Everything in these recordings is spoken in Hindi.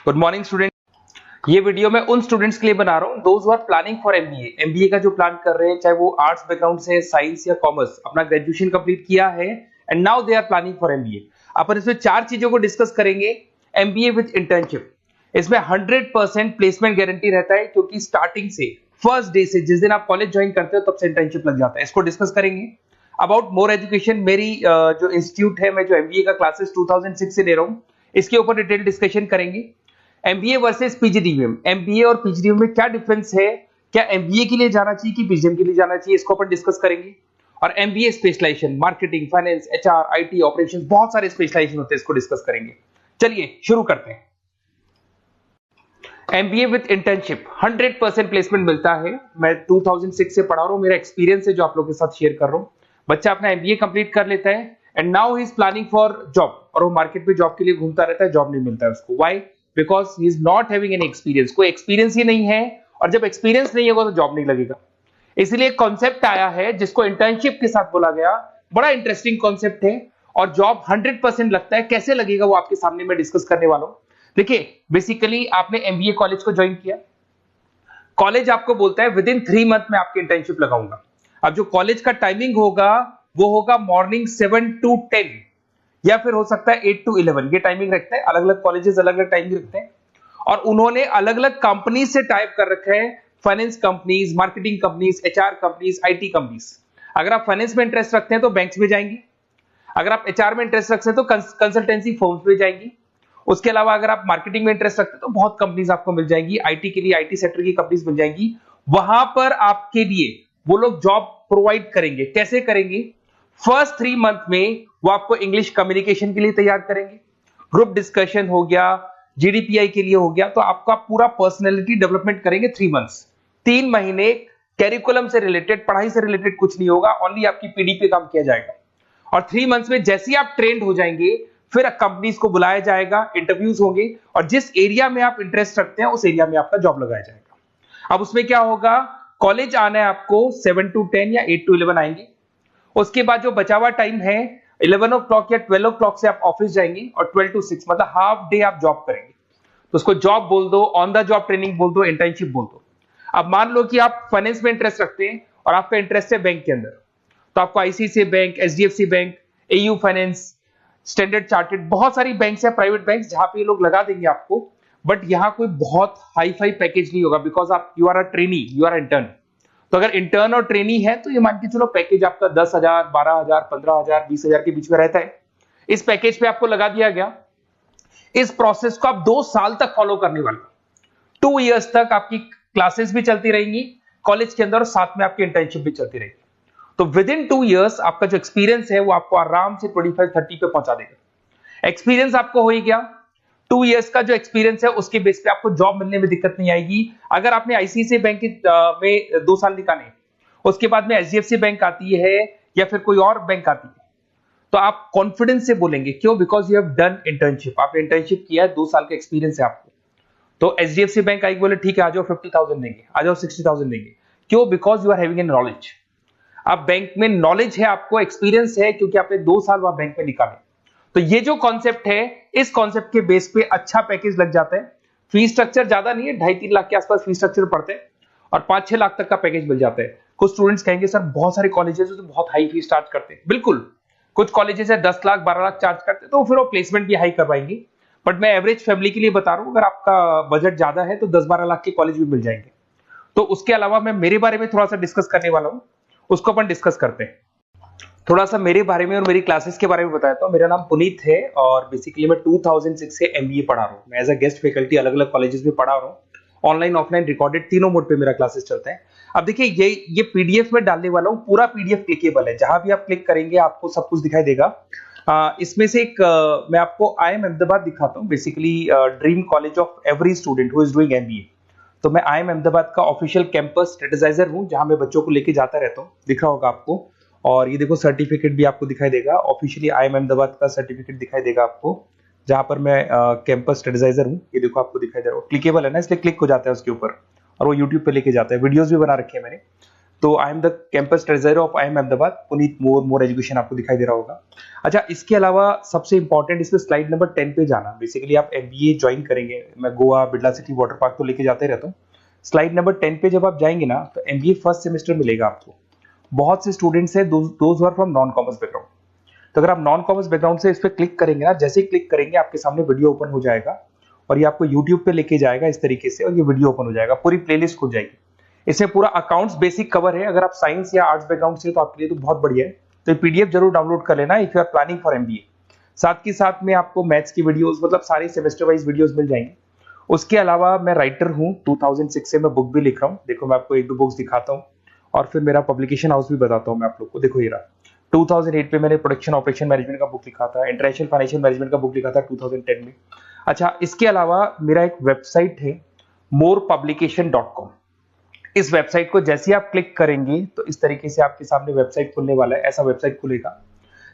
Good morning student. ये वीडियो मैं उन स्टूडेंट्स के लिए बना रहा हूँ those who are planning for MBA. MBA का जो प्लान कर रहे हैं, चाहे वो आर्ट्स बैकग्राउंड से, साइंस या कॉमर्स, अपना ग्रेजुएशन कंप्लीट किया है and now they are planning for MBA. अपन इसमें 4 चीजों को डिस्कस करेंगे। एमबीए विद इंटर्नशिप, इसमें 100% प्लेसमेंट गारंटी रहता है, क्योंकि स्टार्टिंग से फर्स्ट डे से, जिस दिन आप कॉलेज ज्वाइन करते हो तब से इंटर्नशिप लग जाता है। इसको डिस्कस करेंगे। अबाउट मोर एजुकेशन, मेरी जो इंस्टीट्यूट है, मैं जो एमबीए का क्लासेस 2006 से ले रहा हूँ, इसके ऊपर डिटेल डिस्कशन करेंगे। एमबीए वर्सेस पीजीडीएम, एमबीए और पीजीडीएम में क्या डिफरेंस है, क्या एमबीए के लिए जाना चाहिए कि पीजीडीएम के लिए जाना चाहिए, इसको अपन डिस्कस करेंगे। और MBA specialisation, marketing, finance, HR, IT, operations, बहुत सारे स्पेशलाइजेशन होते हैं, इसको डिस्कस करेंगे। चलिए शुरू करते हैं। एमबीए विद इंटर्नशिप 100% प्लेसमेंट मिलता है। मैं 2006 से पढ़ा रहा हूं, मेरा एक्सपीरियंस है जो आप लोगों के साथ शेयर कर रहा हूं। बच्चा अपना एमबीए कंप्लीट कर लेता है and now he is planning for job, और वो मार्केट में जॉब के लिए घूमता रहता है, जॉब नहीं मिलता है उसको। Why? Because he is not having any experience. कोई एक्सपीरियंस ही नहीं है, और जब एक्सपीरियंस नहीं होगा तो जॉब नहीं लगेगा। इसलिए कॉन्सेप्ट आया है जिसको इंटर्नशिप के साथ बोला गया। बड़ा इंटरेस्टिंग कॉन्सेप्ट है, और जॉब 100% लगता है। कैसे लगेगा वो आपके सामने मैं डिस्कस करने वाला हूं। देखिए, बेसिकली आपने एमबीए कॉलेज को ज्वाइन किया, कॉलेज आपको बोलता है विद इन 3 मंथ में आपकी इंटर्नशिप लगाऊंगा। अब जो कॉलेज का टाइमिंग होगा वो होगा मॉर्निंग 7 to 10, या फिर हो सकता है 8 to 11। ये टाइमिंग रखते हैं, अलग अलग कॉलेजेस अलग अलग टाइमिंग रखते हैं। और उन्होंने अलग अलग कंपनी से टाइप कर रखे हैं, finance companies, marketing companies, HR companies, IT companies. अगर आप फाइनेंस में इंटरेस्ट रखते हैं तो बैंक्स में जाएंगी, अगर आप एचआर में इंटरेस्ट रखते हैं तो कंसल्टेंसी फर्म्स में जाएंगी। उसके अलावा अगर आप मार्केटिंग में इंटरेस्ट रखते हैं तो बहुत कंपनीज आपको मिल जाएंगी, आईटी के लिए आईटी सेक्टर की कंपनीज मिल जाएंगी। वहां पर आपके लिए वो लोग जॉब प्रोवाइड करेंगे। कैसे करेंगे? फर्स्ट 3 मंथ में वो आपको इंग्लिश कम्युनिकेशन के लिए तैयार करेंगे, ग्रुप डिस्कशन हो गया, जीडीपीआई के लिए हो गया, तो आपका पूरा पर्सनैलिटी डेवलपमेंट करेंगे 3 मंथ्स। 3 महीने कैरिकुलम से रिलेटेड, पढ़ाई से रिलेटेड कुछ नहीं होगा, ओनली आपकी पीडी पे काम किया जाएगा। और 3 मंथ्स में जैसे ही आप ट्रेंड हो जाएंगे, फिर कंपनीज को बुलाया जाएगा, इंटरव्यूज होंगे, और जिस एरिया में आप इंटरेस्ट रखते हैं उस एरिया में आपका जॉब लगाया जाएगा। अब उसमें क्या होगा, कॉलेज आना है आपको 7 to 10 या 8 to 11 आएंगे। उसके बाद जो बचा हुआ टाइम है 11 o'clock या 12 o'clock से आप ऑफिस जाएंगे, और 12 to 6 मतलब हाफ डे आप जॉब करेंगे। तो उसको जॉब बोल दो, ऑन द जॉब ट्रेनिंग बोल दो, इंटर्नशिप बोल दो। अब मान लो कि आप फाइनेंस में इंटरेस्ट रखते हैं और आपका इंटरेस्ट है बैंक के अंदर, तो आपको ICICI bank, HDFC bank, AU finance, standard chartered, बहुत सारी बैंक्स है, प्राइवेट बैंक्स, जहां पे ये लोग लगा देंगे आपको। बट यहां कोई बहुत हाई फाई पैकेज नहीं होगा, बिकॉज आप you are a trainee, you are intern. तो अगर इंटर्न और ट्रेनी है तो ये मान के चलो पैकेज आपका 10,000, 12,000, 15,000, 20,000 के बीच में रहता है। इस पैकेज पे आपको लगा दिया गया। इस प्रोसेस को आप 2 साल तक फॉलो करने वाले, 2 इयर्स तक आपकी क्लासेस भी चलती रहेंगी कॉलेज के अंदर, और साथ में आपकी इंटर्नशिप भी चलती रहेगी। तो विद इन 2 इयर्स आपका जो एक्सपीरियंस है वो आपको आराम से 25-30 पे पहुंचा देगा। एक्सपीरियंस आपको हो ही गया। 2 इयर्स का जो एक्सपीरियंस है उसके बेस पे आपको जॉब मिलने में दिक्कत नहीं आएगी। अगर आपने आईसीआईसीआई बैंक में 2 साल निकाले, उसके बाद में एचडीएफसी बैंक आती है या फिर कोई और बैंक आती है, तो आप कॉन्फिडेंस से बोलेंगे। क्यों? Because you have done internship, आपने इंटर्नशिप किया है, 2 साल का एक्सपीरियंस है आपको। तो एचडीएफसी बैंक आएगी, बोले ठीक है आ जाओ 50,000 देंगे, आ जाओ 60,000 देंगे। क्यों? Because you are having an knowledge. आप बैंक में नॉलेज है, आपको एक्सपीरियंस है, क्योंकि आपने 2 साल वहां बैंक में निकाले। तो ये जो कॉन्सेप्ट है, इस कॉन्सेप्ट के बेस पे अच्छा पैकेज लग जाता है। फीस स्ट्रक्चर ज्यादा नहीं है, 2.5-3 लाख के आसपास फीस स्ट्रक्चर पड़ते हैं, और 5-6 लाख तक का पैकेज मिल जाता है। कुछ स्टूडेंट्स कहेंगे सर बहुत सारे कॉलेजेस तो बहुत हाई फीस चार्ज करते हैं। बिल्कुल, कुछ कॉलेजेस है 10 लाख 12 लाख चार्ज करते हैं, तो फिर वो प्लेसमेंट भी हाई करवाएंगे। बट मैं एवरेज फैमिली के लिए बता रहा हूं, अगर आपका बजट ज्यादा है तो 10-12 लाख के कॉलेज भी मिल जाएंगे। तो उसके अलावा मैं मेरे बारे में थोड़ा सा डिस्कस करने वाला हूं, उसको अपन डिस्कस करते हैं। थोड़ा सा मेरे बारे में और मेरी क्लासेस के बारे में बताता हूं। मेरा नाम पुनीत है, और बेसिकली मैं 2006 से एमबीए पढ़ा रहा हूं। मैं एज अ गेस्ट फैकल्टी अलग अलग कॉलेजेस में पढ़ा रहा हूं। ऑनलाइन, ऑफलाइन, रिकॉर्डेड, तीनों मोड पे मेरा क्लासेस चलते हैं। अब देखिए, ये पीडीएफ में डालने वाला हूं, पूरा पीडीएफ क्लिकेबल है, जहां भी आप क्लिक करेंगे आपको सब कुछ दिखाई देगा। इसमें से एक मैं आपको आईएम अहमदाबाद दिखाता हूं, basically dream college of every student who is doing MBA. तो मैं आईएम अहमदाबाद का ऑफिशियल कैंपस स्ट्रेटेजाइजर हूं, जहां मैं बच्चों को लेके जाता रहता हूं, दिख रहा होगा आपको। और ये देखो सर्टिफिकेट भी आपको दिखाई देगा, ऑफिशियली आईएम अहमदाबाद का सर्टिफिकेट दिखाई देगा आपको, जहां पर मैं कैंपस स्ट्रेटेजाइजर हूं। ये देखो आपको दिखाई दे रहा है, क्लिकेबल है ना, इसलिए क्लिक हो जाता है उसके ऊपर, और वो यूट्यूब पे लेके जाता है। वीडियोस भी बना रखे हैं मैंने। तो I am the campus treasurer of IIM Ahmedabad, Puneet more education आपको दिखाई दे रहा होगा। अच्छा, इसके अलावा सबसे इंपॉर्टेंट इसमें स्लाइड नंबर 10 पे जाना। बेसिकली आप MBA ज्वाइन करेंगे, मैं Goa Birla city water park तो लेके जाते रहता हूँ। स्लाइड नंबर 10 पे जब आप जाएंगे ना, तो MBA फर्स्ट सेमेस्टर मिलेगा आपको। बहुत से स्टूडेंट्स हैं those are from non commerce background. तो अगर आप नॉन कॉमर्स बैकग्राउंड से इस पे क्लिक करेंगे ना, जैसे ही क्लिक करेंगे आपके सामने वीडियो ओपन हो जाएगा और ये आपको यूट्यूब पे लेके जाएगा इस तरीके से, और ये वीडियो ओपन हो जाएगा, पूरी प्लेलिस्ट खुल जाएगी। इसमें पूरा अकाउंट्स बेसिक कवर है। अगर आप साइंस या आर्ट्स बैकग्राउंड से तो आपके लिए तो बहुत बढ़िया है। तो PDF जरूर डाउनलोड कर लेना if you are planning for MBA। साथ के साथ में आपको मैथ्स की वीडियोस, मतलब सारे सेमेस्टर वाइज वीडियोस मिल जाएंगे। उसके अलावा मैं राइटर हूँ, 2006 से मैं बुक भी लिख रहा हूँ। देखो मैं आपको एक दो बुक्स दिखाता हूँ और फिर मेरा पब्लिकेशन हाउस भी बताता हूँ मैं आप लोग को। देखो ये रहा, 2008 में मैंने प्रोडक्शन ऑपरेशन मैनेजमेंट का बुक लिखा था, इंटरनेशनल फाइनेंशियल मैनेजमेंट का बुक लिखा था 2010 में। अच्छा, इसके अलावा मेरा एक वेबसाइट है morepublication.com। इस वेबसाइट को जैसे आप क्लिक करेंगे तो इस तरीके से आपके सामने वेबसाइट खुलने वाला है, ऐसा वेबसाइट खुलेगा।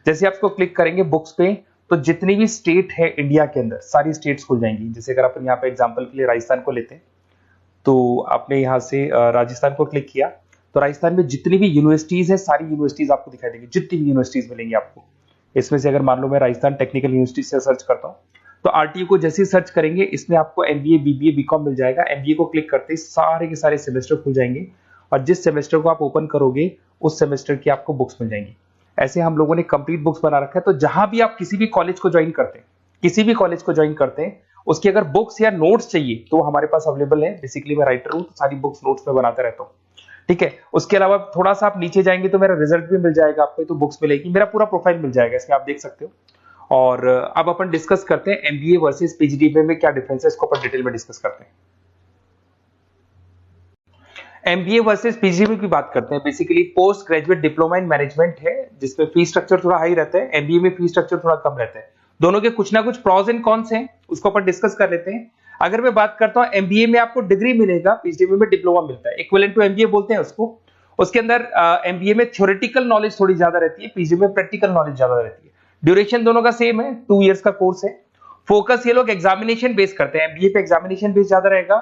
जैसे आप इसको क्लिक करेंगे बुक्स पे, तो जितनी भी स्टेट है इंडिया के अंदर सारी स्टेट्स खुल जाएंगी। जैसे अगर अपन यहाँ पे एग्जांपल के लिए राजस्थान को लेते हैं, तो आपने यहाँ से राजस्थान को क्लिक किया तो राजस्थान में जितनी भी यूनिवर्सिटीज है सारी यूनिवर्सिटीज आपको दिखाई देंगी, जितनी भी यूनिवर्सिटीज मिलेंगी आपको। इसमें से अगर मान लो मैं राजस्थान टेक्निकल यूनिवर्सिटी से सर्च करता हूँ, तो RTU को जैसे ही सर्च करेंगे इसमें आपको MBA, BBA, BCom मिल जाएगा। MBA को क्लिक करते ही सारे के सारे सेमेस्टर खुल जाएंगे और जिस सेमेस्टर को आप ओपन करोगे उस सेमेस्टर की आपको बुक्स मिल जाएंगी। ऐसे हम लोगों ने कंप्लीट बुक्स बना रखा है। तो जहां भी आप किसी भी कॉलेज को ज्वाइन करते हैं, उसकी अगर बुक्स या नोट्स चाहिए तो हमारे पास अवेलेबल है। बेसिकली मैं राइटर हूँ तो सारी बुक्स नोट्स में बनाता रहता हूँ, ठीक है। उसके अलावा थोड़ा सा आप नीचे जाएंगे तो मेरा रिजल्ट भी मिल जाएगा आपको, तो बुक्स मिलेगी, मेरा पूरा प्रोफाइल मिल जाएगा, इसमें आप देख सकते हो। और अब अपन डिस्कस करते हैं MBA वर्सेस PGDBA में क्या डिफरेंस है, इसको अपन डिटेल में डिस्कस करते हैं। MBA वर्सेस PGDBA की बात करते हैं। Basically post graduate diploma in management है, जिसमें फीस स्ट्रक्चर थोड़ा हाई रहता है। MBA में फीस स्ट्रक्चर थोड़ा कम रहता है। दोनों के कुछ ना कुछ प्रॉज एंड कॉन्स हैं, उसको अपन डिस्कस कर लेते हैं। अगर मैं बात करता हूं MBA में आपको डिग्री मिलेगा, PGDBA में डिप्लोमा मिलता है, इक्विवेलेंट टू MBA बोलते हैं उसको। उसके अंदर MBA में थ्योरेटिकल नॉलेज थोड़ी ज्यादा रहती है, PGDBA में प्रैक्टिकल नॉलेज ज्यादा रहती है। ड्यूरेशन दोनों का सेम है, 2 इयर्स का कोर्स है। फोकस ये लोग एग्जामिनेशन बेस करते हैं, MBA पे एग्जामिनेशन बेस ज्यादा रहेगा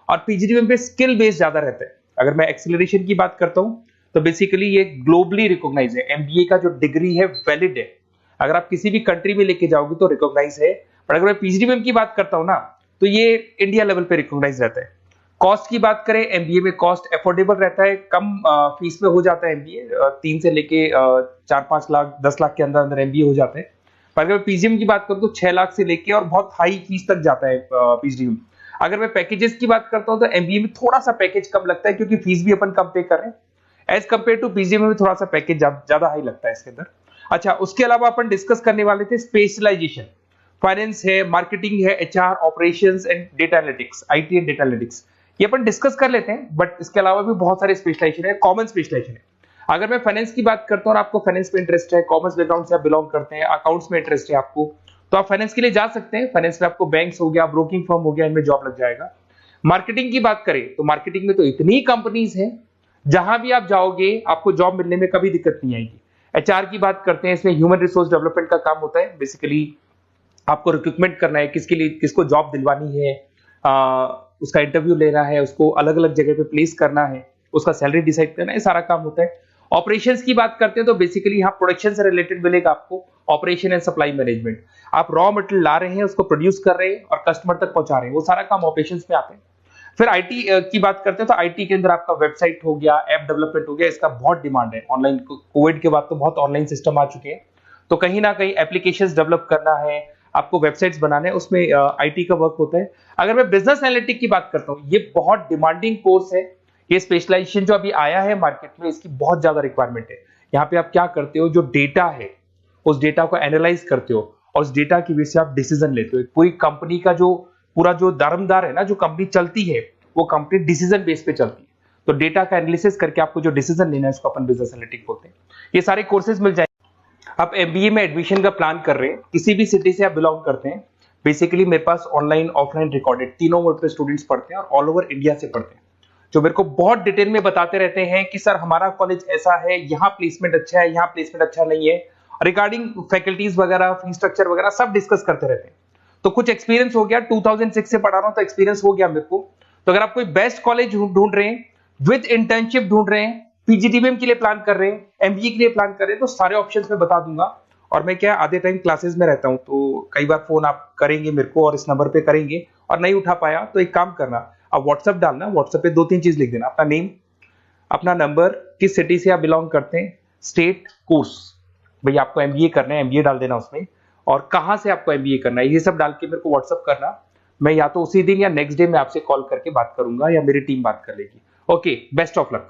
और PGDBA पे स्किल बेस ज्यादा रहता है। अगर मैं एक्सेलरेशन की बात करता हूं तो बेसिकली ये ग्लोबली रिकॉग्नाइज है। MBA का जो डिग्री है वैलिड है, अगर आप किसी भी कंट्री में लेके जाओगे तो रिकॉग्नाइज है। पर अगर मैं PGDBA की बात करता हूं ना, तो ये इंडिया लेवल पे रिकॉग्नाइज रहता है। कॉस्ट की बात करें, MBA में कॉस्ट अफोर्डेबल रहता है, कम फीस में हो जाता है MBA। 3 से लेके 4-5 लाख 10 लाख के अंदर अंदर MBA हो जाते हैं। पर अगर मैं PGDBA की बात करूं तो 6 लाख से लेके और बहुत हाई फीस तक जाता है PGDBA। अगर मैं पैकेजेस की बात करता हूं तो MBA में थोड़ा सा पैकेज कम लगता है, क्योंकि फीस भी अपन कम पे कर रहे हैं। एज कंपेयर टू PGDBA में थोड़ा सा पैकेज ज्यादा हाई लगता है इसके अंदर। अच्छा, उसके अलावा अपन डिस्कस करने वाले थे स्पेशलाइजेशन। फाइनेंस है, मार्केटिंग है, HR, operations and data analytics, IT and data analytics, ये अपन डिस्कस कर लेते हैं। बट इसके अलावा भी बहुत सारे स्पेशलाइजेशन है, कॉमन स्पेशलाइजेशन है। अगर मैं फाइनेंस की बात करता हूं और आपको फाइनेंस में इंटरेस्ट है, कॉमर्स बैकग्राउंड से आप बिलोंग करते हैं, अकाउंट्स में इंटरेस्ट है आपको, तो आप फाइनेंस के लिए जा सकते हैं। फाइनेंस में आपको बैंक्स हो गया, ब्रोकिंग फर्म हो गया, इनमें जॉब लग जाएगा। मार्केटिंग की बात करें तो मार्केटिंग में तो इतनी कंपनीज हैं, जहां भी आप जाओगे आपको जॉब मिलने में कभी दिक्कत नहीं आएगी। HR की बात करते हैं, इसमें ह्यूमन रिसोर्स डेवलपमेंट का काम होता है। बेसिकली आपको रिक्रूटमेंट करना है, किसके लिए किसको जॉब दिलवानी है, उसका इंटरव्यू लेना है, उसको अलग अलग जगह पे प्लेस करना है, उसका सैलरी डिसाइड करना है, सारा काम होता है। ऑपरेशंस की बात करते हैं तो बेसिकली यहाँ प्रोडक्शन से रिलेटेड मिलेगा आपको, ऑपरेशन एंड सप्लाई मैनेजमेंट। आप रॉ मटेरियल ला रहे हैं, उसको प्रोड्यूस कर रहे हैं और कस्टमर तक पहुंचा रहे हैं, वो सारा काम ऑपरेशंस में आते हैं। फिर IT की बात करते हैं तो IT के अंदर आपका वेबसाइट हो गया, ऐप डेवलपमेंट हो गया, इसका बहुत डिमांड है। ऑनलाइन कोविड के बाद तो बहुत ऑनलाइन सिस्टम आ चुके हैं, तो कहीं ना कहीं एप्लीकेशंस डेवलप करना है, आपको वेबसाइट्स बनाने हैं, उसमें IT का वर्क होता है। अगर मैं बिजनेस एनालिटिक की बात करता हूँ, ये बहुत डिमांडिंग कोर्स है। ये स्पेशलाइजेशन जो अभी आया है मार्केट में, इसकी बहुत ज्यादा रिक्वायरमेंट है। यहाँ पे आप क्या करते हो, जो डेटा है उस डेटा को एनालाइज करते हो और उस डेटा की वजह से आप डिसीजन लेते हो। पूरी कंपनी का जो पूरा जो दारोमदार है ना, जो कंपनी चलती है वो कंपनी डिसीजन बेस पे चलती है। तो डेटा का एनालिसिस करके आपको जो डिसीजन लेना है उसको अपन बिजनेस एनालिटिक बोलते हैं। ये सारे कोर्सेज मिल जाएंगे। आप MBA में एडमिशन का प्लान कर रहे हैं, किसी भी सिटी से आप बिलोंग करते हैं, बेसिकली मेरे पास ऑनलाइन ऑफलाइन रिकॉर्डेड तीनों मोड पे स्टूडेंट्स पढ़ते हैं और ऑल ओवर इंडिया से पढ़ते हैं, जो मेरे को बहुत डिटेल में बताते रहते हैं कि सर हमारा कॉलेज ऐसा है, यहाँ प्लेसमेंट अच्छा है, यहाँ प्लेसमेंट अच्छा नहीं है, रिगार्डिंग फैकल्टीज वगैरह, फी स्ट्रक्चर वगैरह सब डिस्कस करते रहते हैं। तो कुछ एक्सपीरियंस हो गया, 2006 से पढ़ा रहा हूं तो एक्सपीरियंस हो गया मेरे को। तो अगर आप कोई बेस्ट कॉलेज ढूंढ रहे हैं, विद इंटर्नशिप ढूंढ रहे हैं, पीजीडीबीएम के लिए प्लान कर रहे हैं, एमबीए के लिए प्लान कर रहे हैं, तो सारे ऑप्शंस मैं बता दूंगा। और मैं क्या आधे टाइम क्लासेस में रहता हूँ, तो कई बार फोन आप करेंगे मेरे को और इस नंबर पे करेंगे और नहीं उठा पाया तो एक काम करना, आप व्हाट्सएप डालना, व्हाट्सएप पे 2-3 चीज लिख देना, अपना नेम, अपना नंबर, किस सिटी से आप बिलोंग करते हैं, स्टेट, कोर्स, भाई आपको एमबीए करना है एमबीए डाल देना उसमें, और कहाँ से आपको एमबीए करना है, ये सब डाल के मेरे को व्हाट्सएप करना। मैं या तो उसी दिन या नेक्स्ट डे में आपसे कॉल करके बात करूंगा या मेरी टीम बात कर लेगी। Okay, best of luck.